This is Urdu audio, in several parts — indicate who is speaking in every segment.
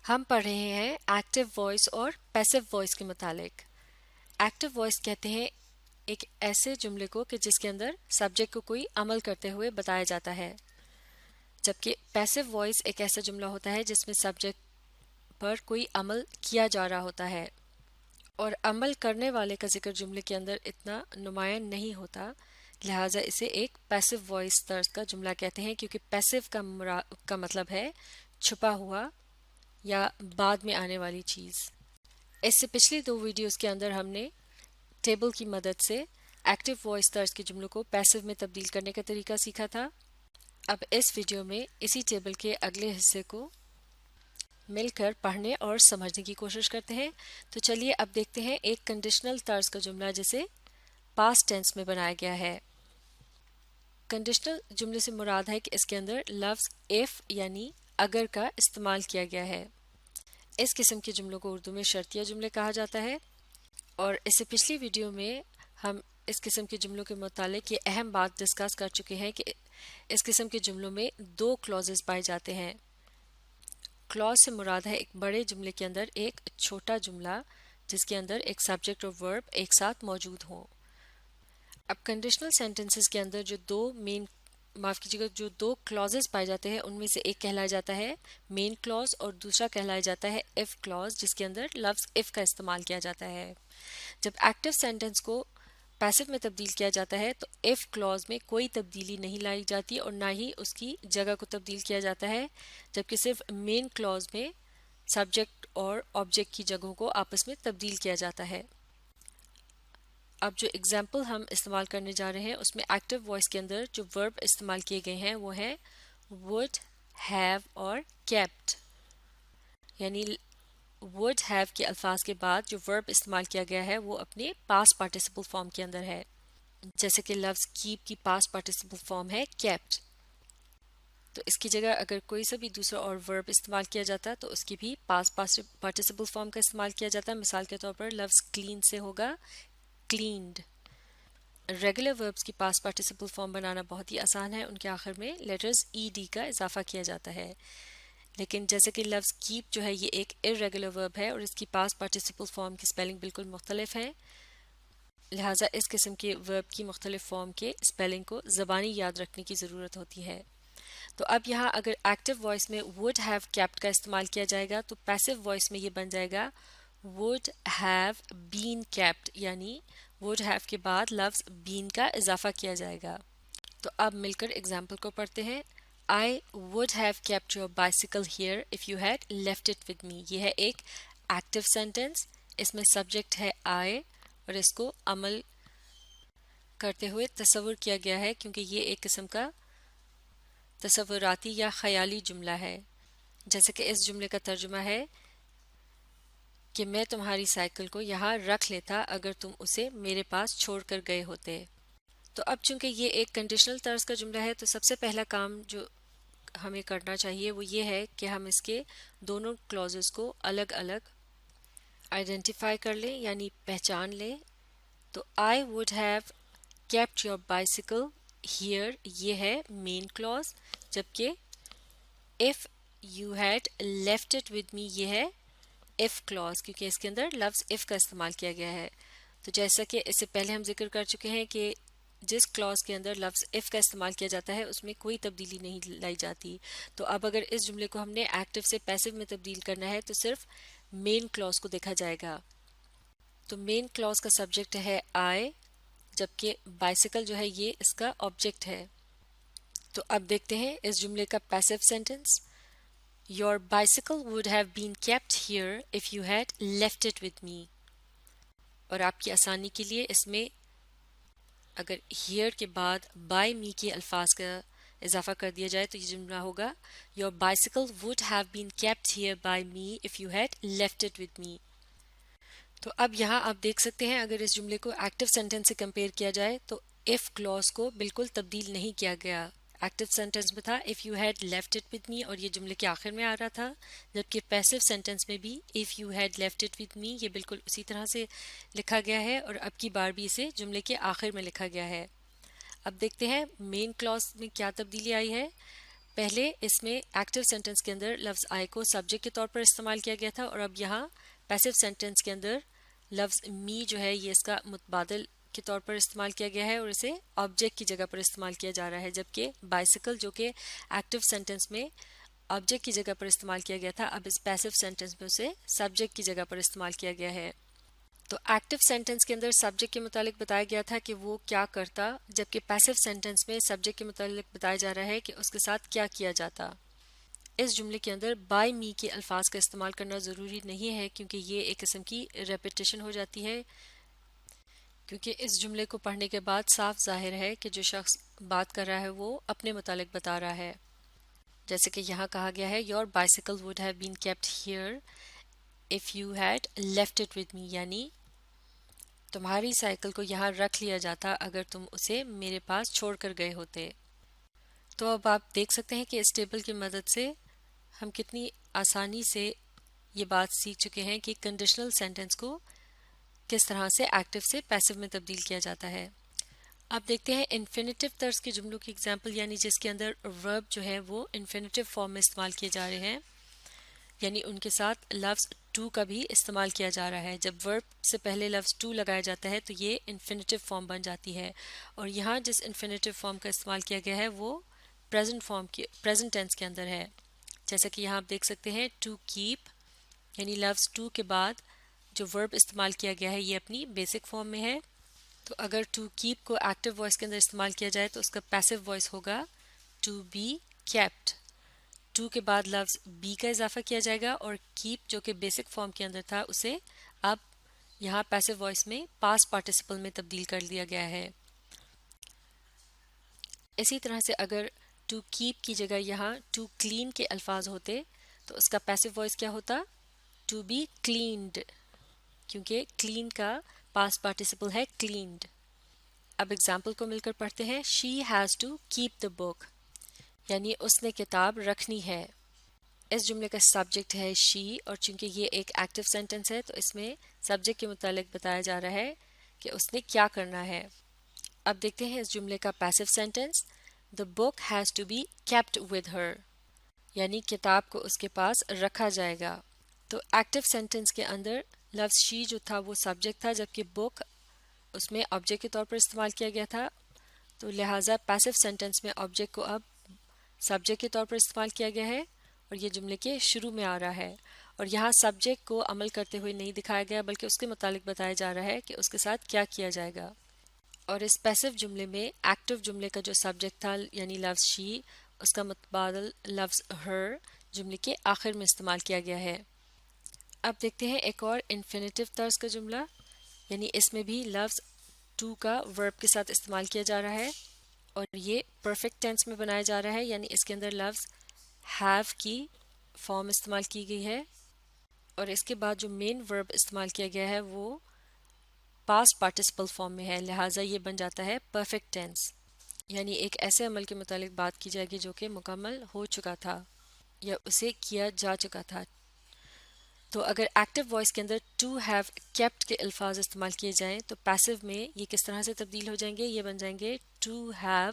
Speaker 1: ہم پڑھ رہے ہیں ایکٹیو وائس اور پیسو وائس کے متعلق. ایکٹیو وائس کہتے ہیں ایک ایسے جملے کو کہ جس کے اندر سبجیکٹ کو کوئی عمل کرتے ہوئے بتایا جاتا ہے، جبکہ پیسو وائس ایک ایسا جملہ ہوتا ہے جس میں سبجیکٹ پر کوئی عمل کیا جا رہا ہوتا ہے اور عمل کرنے والے کا ذکر جملے کے اندر اتنا نمایاں نہیں ہوتا، لہٰذا اسے ایک پیسو وائس طرز کا جملہ کہتے ہیں، کیونکہ پیسو کا مطلب ہے چھپا ہوا یا بعد میں آنے والی چیز. اس سے پچھلی 2 ویڈیوز کے اندر ہم نے ٹیبل کی مدد سے ایکٹیو وائس طرز کے جملوں کو پیسو میں تبدیل کرنے کا طریقہ سیکھا تھا. اب اس ویڈیو میں اسی ٹیبل کے اگلے حصے کو مل کر پڑھنے اور سمجھنے کی کوشش کرتے ہیں. تو چلیے اب دیکھتے ہیں ایک کنڈیشنل طرز کا جملہ جسے پاسٹ ٹینس میں بنایا گیا ہے. کنڈیشنل جملے سے مراد ہے کہ اس کے اندر لفظ if یعنی اگر کا استعمال کیا گیا ہے. اس قسم کے جملوں کو اردو میں شرطیہ جملے کہا جاتا ہے، اور اس سے پچھلی ویڈیو میں ہم اس قسم کے جملوں کے متعلق یہ اہم بات ڈسکس کر چکے ہیں کہ اس قسم کے جملوں میں 2 کلوزز پائے جاتے ہیں. کلوز سے مراد ہے ایک بڑے جملے کے اندر ایک چھوٹا جملہ جس کے اندر ایک سبجیکٹ اور ورب ایک ساتھ موجود ہوں. اب کنڈیشنل سینٹنسز کے اندر جو دو کلوزز پائے جاتے ہیں ان میں سے ایک کہلایا جاتا ہے مین کلوز اور دوسرا کہلایا جاتا ہے اف کلوز، جس کے اندر لفظ اف کا استعمال کیا جاتا ہے. جب ایکٹیو سینٹنس کو پیسو میں تبدیل کیا جاتا ہے تو اف کلوز میں کوئی تبدیلی نہیں لائی جاتی اور نہ ہی اس کی جگہ کو تبدیل کیا جاتا ہے، جبکہ صرف مین کلوز میں سبجیکٹ اور آبجیکٹ کی جگہوں کو آپس میں تبدیل کیا جاتا ہے. اب جو اگزامپل ہم استعمال کرنے جا رہے ہیں اس میں ایکٹیو وائس کے اندر جو ورب استعمال کیے گئے ہیں وہ ہیں would, have اور kept. یعنی would have کے الفاظ کے بعد جو ورب استعمال کیا گیا ہے وہ اپنے پاسٹ پارٹیسپل فارم کے اندر ہے، جیسے کہ لفظ keep کی پاسٹ پارٹیسپل فارم ہے kept. تو اس کی جگہ اگر کوئی سا بھی دوسرا اور ورب استعمال کیا جاتا تو اس کی بھی پاسٹ پارٹیسپل فارم کا استعمال کیا جاتا ہے. مثال کے طور پر لفظ clean سے ہوگا cleaned. ریگولر وربس کی پاسٹ پارٹیسپل فارم بنانا بہت ہی آسان ہے، ان کے آخر میں لیٹرز ed کا اضافہ کیا جاتا ہے، لیکن جیسے کہ لفظ keep جو ہے یہ ایک irregular ورب ہے اور اس کی پاسٹ پارٹیسپل فارم کی سپیلنگ بالکل مختلف ہے، لہٰذا اس قسم کے ورب کی مختلف فارم کے سپیلنگ کو زبانی یاد رکھنے کی ضرورت ہوتی ہے. تو اب یہاں اگر ایکٹیو وائس میں would have kept کا استعمال کیا جائے گا تو پیسو وائس میں یہ بن جائے گا would have been kept، یعنی would have کے بعد لفظ been کا اضافہ کیا جائے گا. تو اب مل کر اگزامپل کو پڑھتے ہیں. I would have kept your bicycle here if you had left it with me. یہ ہے ایک ایکٹیو سینٹنس، اس میں سبجیکٹ ہے I اور اس کو عمل کرتے ہوئے تصور کیا گیا ہے کیونکہ یہ ایک قسم کا تصوراتی یا خیالی جملہ ہے. جیسے کہ اس جملے کا ترجمہ ہے کہ میں تمہاری سائیکل کو یہاں رکھ لیتا اگر تم اسے میرے پاس چھوڑ کر گئے ہوتے. تو اب چونکہ یہ ایک کنڈیشنل طرز کا جملہ ہے تو سب سے پہلا کام جو ہمیں کرنا چاہیے وہ یہ ہے کہ ہم اس کے دونوں کلوزز کو الگ الگ آئیڈینٹیفائی کر لیں، یعنی پہچان لیں. تو I would have kept your bicycle here یہ ہے مین کلوز، جبکہ if you had left it with me یہ ہے if کلوز، کیونکہ اس کے اندر لفظ if کا استعمال کیا گیا ہے. تو جیسا کہ اس سے پہلے ہم ذکر کر چکے ہیں کہ جس کلوز کے اندر لفظ if کا استعمال کیا جاتا ہے اس میں کوئی تبدیلی نہیں لائی جاتی. تو اب اگر اس جملے کو ہم نے ایکٹیو سے پیسو میں تبدیل کرنا ہے تو صرف مین کلوز کو دیکھا جائے گا. تو مین کلوز کا سبجیکٹ ہے I، جبکہ بائسیکل جو ہے یہ اس کا آبجیکٹ ہے. تو اب دیکھتے ہیں اس جملے کا passive sentence. Your bicycle would have been kept here if you had left it with me. اور آپ کی آسانی کے لیے اس میں اگر here کے بعد by me کے الفاظ کا اضافہ کر دیا جائے تو یہ جملہ ہوگا Your bicycle would have been kept here by me if you had left it with me. تو اب یہاں آپ دیکھ سکتے ہیں اگر اس جملے کو ایکٹیو سینٹنس سے کمپیئر کیا جائے تو if کلوز کو بالکل تبدیل نہیں کیا گیا. ایکٹیو سینٹنس میں تھا if you had left it with me اور یہ جملے کے آخر میں آ رہا تھا، جبکہ پیسو سینٹنس میں بھی if you had left it with me یہ بالکل اسی طرح سے لکھا گیا ہے اور اب کی بار بھی اسے جملے کے آخر میں لکھا گیا ہے. اب دیکھتے ہیں مین کلوز میں کیا تبدیلی آئی ہے. پہلے اس میں ایکٹیو سینٹنس کے اندر لفظ آئی کو سبجیکٹ کے طور پر استعمال کیا گیا تھا، اور اب یہاں پیسو سینٹنس کے اندر لفظ می جو ہے یہ اس کا متبادل کے طور پر استعمال کیا گیا ہے اور اسے آبجیکٹ کی جگہ پر استعمال کیا جا رہا ہے، جبکہ بائسیکل جو کہ ایکٹیو سینٹنس میں آبجیکٹ کی جگہ پر استعمال کیا گیا تھا، اب اس پیسو سینٹنس میں اسے سبجیکٹ کی جگہ پر استعمال کیا گیا ہے۔ تو ایکٹیو سینٹنس کے اندر سبجیکٹ کے متعلق بتایا گیا تھا کہ وہ کیا کرتا، جبکہ پیسو سینٹنس میں سبجیکٹ کے متعلق بتایا جا رہا ہے کہ اس کے ساتھ کیا کیا جاتا۔ اس جملے کے اندر بائی می کے الفاظ کا استعمال کرنا ضروری نہیں ہے کیونکہ یہ ایک قسم کی ریپیٹیشن ہو جاتی ہے، کیونکہ اس جملے کو پڑھنے کے بعد صاف ظاہر ہے کہ جو شخص بات کر رہا ہے وہ اپنے متعلق بتا رہا ہے، جیسے کہ یہاں کہا گیا ہے your bicycle would have been kept here if you had left it with me, یعنی تمہاری سائیکل کو یہاں رکھ لیا جاتا اگر تم اسے میرے پاس چھوڑ کر گئے ہوتے۔ تو اب آپ دیکھ سکتے ہیں کہ اس ٹیبل کی مدد سے ہم کتنی آسانی سے یہ بات سیکھ چکے ہیں کہ کنڈیشنل سینٹنس کو کس طرح سے ایکٹیو سے پیسو میں تبدیل کیا جاتا ہے۔ اب دیکھتے ہیں انفینیٹیو طرز کے جملوں کی اگزامپل، یعنی جس کے اندر ورب جو ہے وہ انفینیٹیو فارم میں استعمال کیے جا رہے ہیں، یعنی ان کے ساتھ لفظ ٹو کا بھی استعمال کیا جا رہا ہے۔ جب ورب سے پہلے لفظ ٹو لگایا جاتا ہے تو یہ انفینیٹیو فارم بن جاتی ہے، اور یہاں جس انفینیٹیو فارم کا استعمال کیا گیا ہے وہ پریزنٹ ٹینس کے اندر ہے، جیسا کہ یہاں آپ دیکھ سکتے ہیں ٹو کیپ، یعنی لفظ ٹو کے بعد جو ورب استعمال کیا گیا ہے یہ اپنی بیسک فارم میں ہے۔ تو اگر ٹو کیپ کو ایکٹیو وائس کے اندر استعمال کیا جائے تو اس کا پیسو وائس ہوگا ٹو بی کیپٹ۔ ٹو کے بعد لفظ بی کا اضافہ کیا جائے گا، اور کیپ جو کہ بیسک فارم کے اندر تھا اسے اب یہاں پیسو وائس میں پاسٹ پارٹیسپل میں تبدیل کر دیا گیا ہے۔ اسی طرح سے اگر ٹو کیپ کی جگہ یہاں ٹو کلین کے الفاظ ہوتے تو اس کا پیسو وائس کیا ہوتا؟ ٹو بی کلینڈ، کیونکہ کلین کا پاسٹ پارٹیسپل ہے کلینڈ۔ اب اگزامپل کو مل کر پڑھتے ہیں۔ She has to keep the book, یعنی اس نے کتاب رکھنی ہے۔ اس جملے کا سبجیکٹ ہے شی، اور چونکہ یہ ایک ایکٹیو سینٹنس ہے تو اس میں سبجیکٹ کے متعلق بتایا جا رہا ہے کہ اس نے کیا کرنا ہے۔ اب دیکھتے ہیں اس جملے کا passive sentence. The book has to be kept with her، یعنی کتاب کو اس کے پاس رکھا جائے گا۔ تو ایکٹیو سینٹنس کے اندر لفظ شی جو تھا وہ سبجیکٹ تھا، جبکہ بک اس میں آبجیکٹ کے طور پر استعمال کیا گیا تھا، تو لہٰذا پیسو سینٹنس میں آبجیکٹ کو اب سبجیکٹ کے طور پر استعمال کیا گیا ہے اور یہ جملے کے شروع میں آ رہا ہے، اور یہاں سبجیکٹ کو عمل کرتے ہوئے نہیں دکھایا گیا بلکہ اس کے متعلق بتایا جا رہا ہے کہ اس کے ساتھ کیا کیا جائے گا۔ اور اس پیسو جملے میں ایکٹیو جملے کا جو سبجیکٹ تھا یعنی لفظ شی، اس کا متبادل لفظ ہر جملے کے آخر میں استعمال کیا گیا ہے۔ اب دیکھتے ہیں ایک اور انفینیٹیو طرز کا جملہ، یعنی اس میں بھی لفظ ٹو کا ورب کے ساتھ استعمال کیا جا رہا ہے اور یہ پرفیکٹ ٹینس میں بنایا جا رہا ہے، یعنی اس کے اندر لفظ ہیو کی فارم استعمال کی گئی ہے، اور اس کے بعد جو مین ورب استعمال کیا گیا ہے وہ پاسٹ پارٹیسپل فارم میں ہے، لہٰذا یہ بن جاتا ہے پرفیکٹ ٹینس، یعنی ایک ایسے عمل کے متعلق بات کی جائے گی جو کہ مکمل ہو چکا تھا یا اسے کیا جا چکا تھا۔ تو اگر ایکٹیو وائس کے اندر ٹو ہیو کیپٹ کے الفاظ استعمال کیے جائیں تو پیسو میں یہ کس طرح سے تبدیل ہو جائیں گے؟ یہ بن جائیں گے ٹو ہیو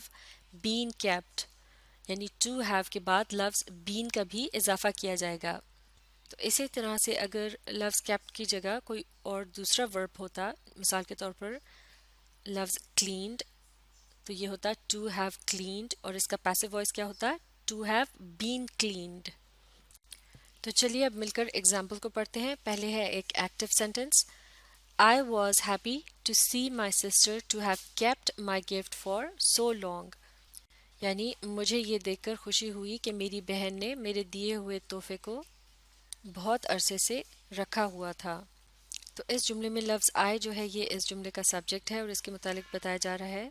Speaker 1: بین کیپٹ، یعنی ٹو ہیو کے بعد لفظ بین کا بھی اضافہ کیا جائے گا۔ تو اسی طرح سے اگر لفظ کیپٹ کی جگہ کوئی اور دوسرا ورب ہوتا، مثال کے طور پر لفظ کلینڈ، تو یہ ہوتا ٹو ہیو کلینڈ، اور اس کا پیسو وائس کیا ہوتا؟ To have been cleaned. تو چلیے اب مل کر ایگزامپل کو پڑھتے ہیں۔ پہلے ہے ایک active sentence, I was happy to see my sister to have kept my gift for so long، یعنی مجھے یہ دیکھ کر خوشی ہوئی کہ میری بہن نے میرے دیے ہوئے تحفے کو بہت عرصے سے رکھا ہوا تھا۔ تو اس جملے میں لفظ آئے جو ہے یہ اس جملے کا سبجیکٹ ہے، اور اس کے متعلق بتایا جا رہا ہے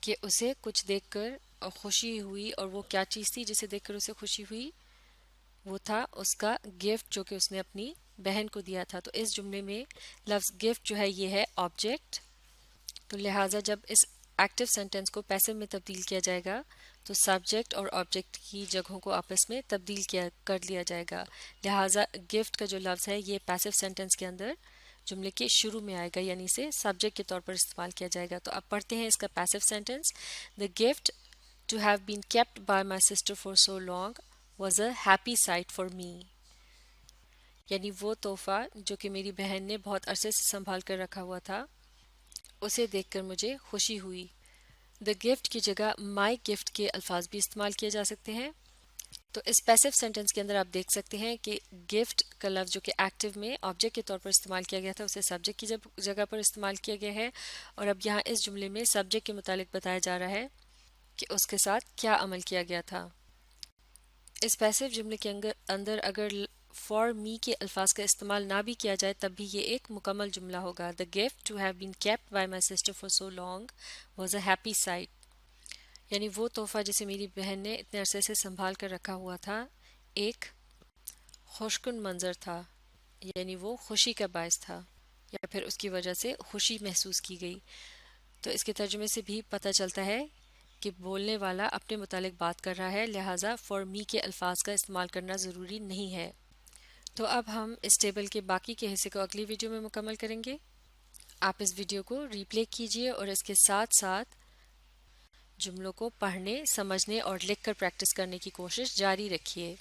Speaker 1: کہ اسے کچھ دیکھ کر خوشی ہوئی، اور وہ کیا چیز تھی جسے دیکھ کر اسے خوشی ہوئی؟ وہ تھا اس کا گفٹ جو کہ اس نے اپنی بہن کو دیا تھا۔ تو اس جملے میں لفظ گفٹ جو ہے یہ ہے آبجیکٹ، تو لہٰذا جب اس ایکٹیو سینٹنس کو پیسو میں تبدیل کیا جائے گا تو سبجیکٹ اور آبجیکٹ کی جگہوں کو آپس میں تبدیل کر لیا جائے گا، لہٰذا گفٹ کا جو لفظ ہے یہ پیسو سینٹنس کے اندر جملے کے شروع میں آئے گا، یعنی اسے سبجیکٹ کے طور پر استعمال کیا جائے گا۔ تو اب پڑھتے ہیں اس کا passive sentence. The gift to have been kept by my sister for so long was a happy sight for me. یعنی وہ تحفہ جو کہ میری بہن نے بہت عرصے سے سنبھال کر رکھا ہوا تھا اسے دیکھ کر مجھے خوشی ہوئی. دا گفٹ کی جگہ مائی گفٹ کے الفاظ بھی استعمال کیے جا سکتے ہیں. تو اس پیسو سینٹنس کے اندر آپ دیکھ سکتے ہیں کہ گفٹ کا لفظ جو کہ ایکٹیو میں آبجیکٹ کے طور پر استعمال کیا گیا تھا اسے سبجیکٹ کی جگہ پر استعمال کیا گیا ہے، اور اب یہاں اس جملے میں سبجیکٹ کے متعلق بتایا جا رہا ہے کہ اس کے ساتھ کیا عمل کیا گیا تھا. اس پیسو جملے کے اندر اگر فار می کے الفاظ کا استعمال نہ بھی کیا جائے تب بھی یہ ایک مکمل جملہ ہوگا. The gift to have been kept by my sister for so long was a happy sight. یعنی وہ تحفہ جسے میری بہن نے اتنے عرصے سے سنبھال کر رکھا ہوا تھا ایک خوشکن منظر تھا، یعنی وہ خوشی کا باعث تھا یا پھر اس کی وجہ سے خوشی محسوس کی گئی. تو اس کے ترجمے سے بھی پتہ چلتا ہے کہ بولنے والا اپنے متعلق بات کر رہا ہے، لہٰذا فار می کے الفاظ کا استعمال کرنا ضروری نہیں ہے. تو اب ہم اس ٹیبل کے باقی کے حصے کو اگلی ویڈیو میں مکمل کریں گے. آپ اس ویڈیو کو ری پلے کیجیے اور اس کے ساتھ ساتھ جملوں کو پڑھنے، سمجھنے اور لکھ کر پریکٹس کرنے کی کوشش جاری رکھیے.